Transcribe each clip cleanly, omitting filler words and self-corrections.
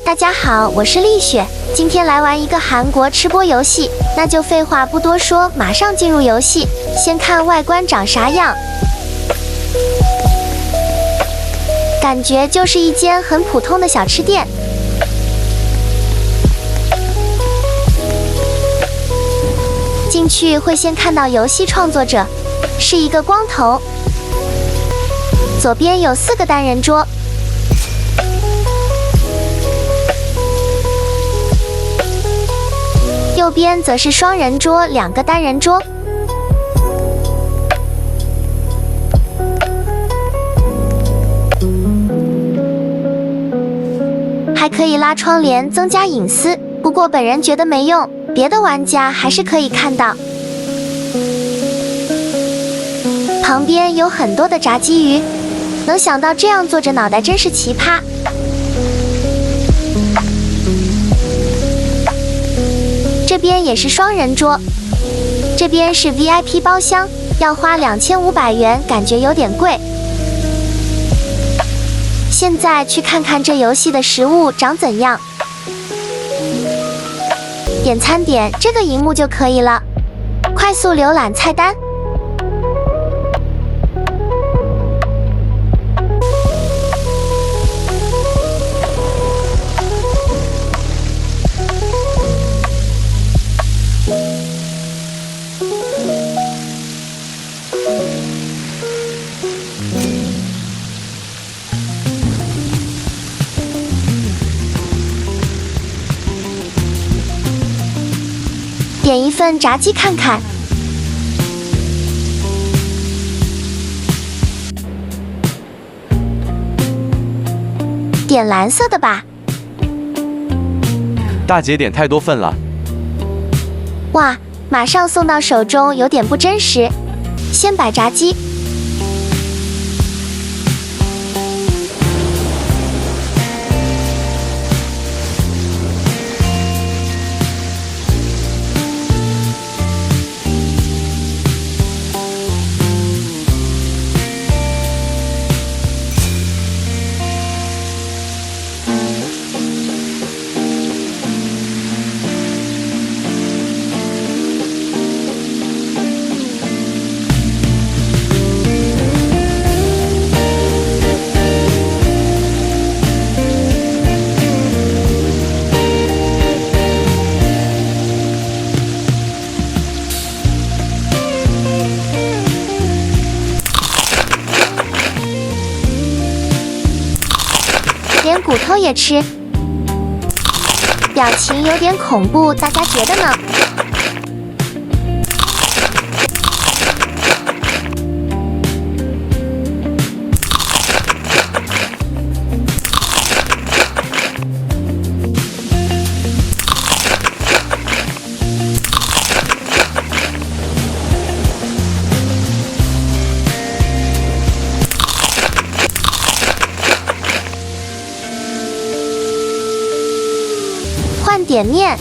大家好，我是丽雪，今天来玩一个韩国吃播游戏，那就废话不多说，马上进入游戏。先看外观长啥样，感觉就是一间很普通的小吃店。进去会先看到游戏创作者，是一个光头。左边有4个单人桌。 右边则是双人桌，2个单人桌。还可以拉窗帘增加隐私，不过本人觉得没用，别的玩家还是可以看到。旁边有很多的炸鸡鱼，能想到这样坐着脑袋真是奇葩。 这边也是双人桌，这边是 VIP 包厢，要花2500元，感觉有点贵。现在去看看这游戏的食物长怎样。点餐点这个荧幕就可以了，快速浏览菜单。 点一份炸鸡看看，点蓝色的吧。大姐点太多份了。哇，马上送到手中，有点不真实。先摆炸鸡。 连骨头也吃，表情有点恐怖，大家觉得呢？换点面，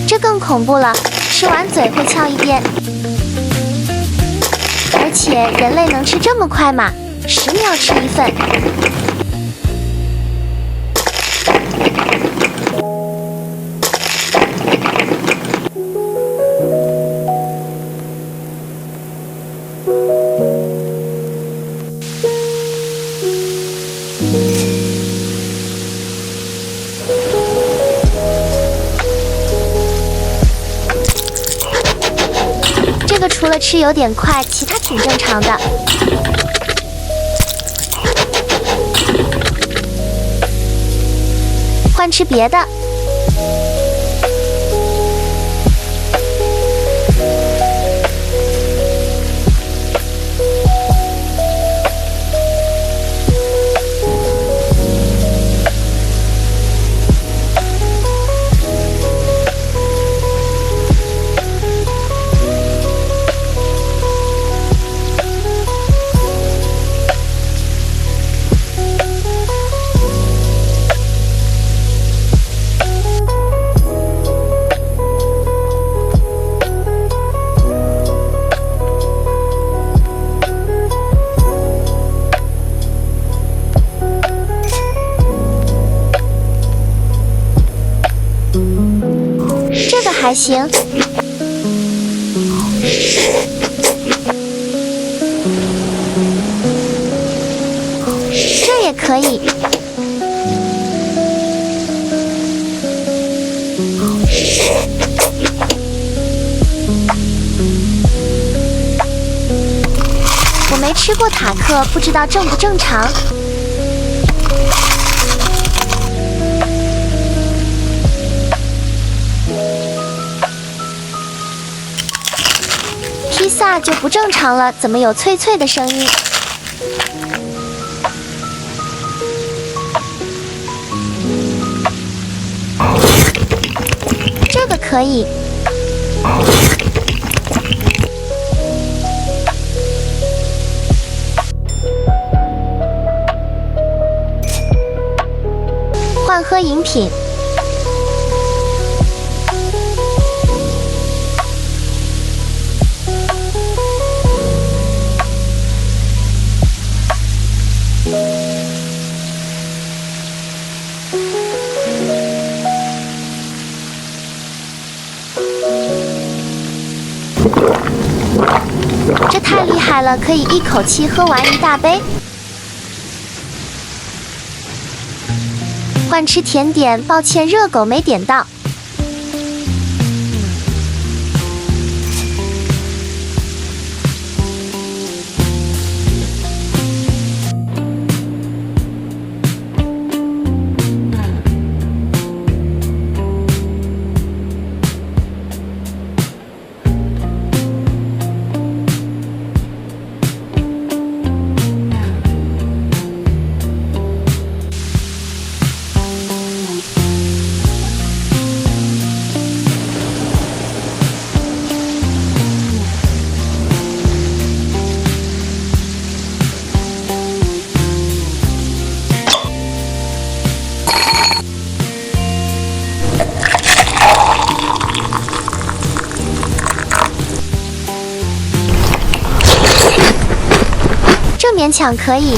这更恐怖了，吃完嘴会翘一边。而且人类能吃这么快吗？10秒吃一份。 这个除了吃有点快，其他挺正常的。换吃别的。还行。这也可以。我没吃过塔克，不知道正不正常。披萨就不正常了，怎么有脆脆的声音？这个可以。换喝饮品。这太厉害了，可以一口气喝完一大杯。换吃甜点，抱歉，热狗没点到。这勉强可以。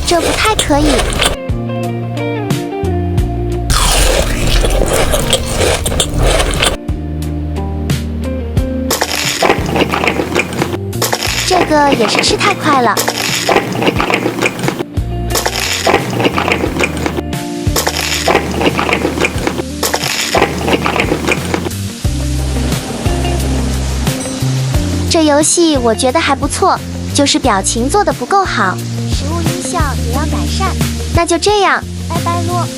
这不太可以。这个也是吃太快了。这游戏我觉得还不错，就是表情做得不够好，食物音效也要改善。那就这样，拜拜咯。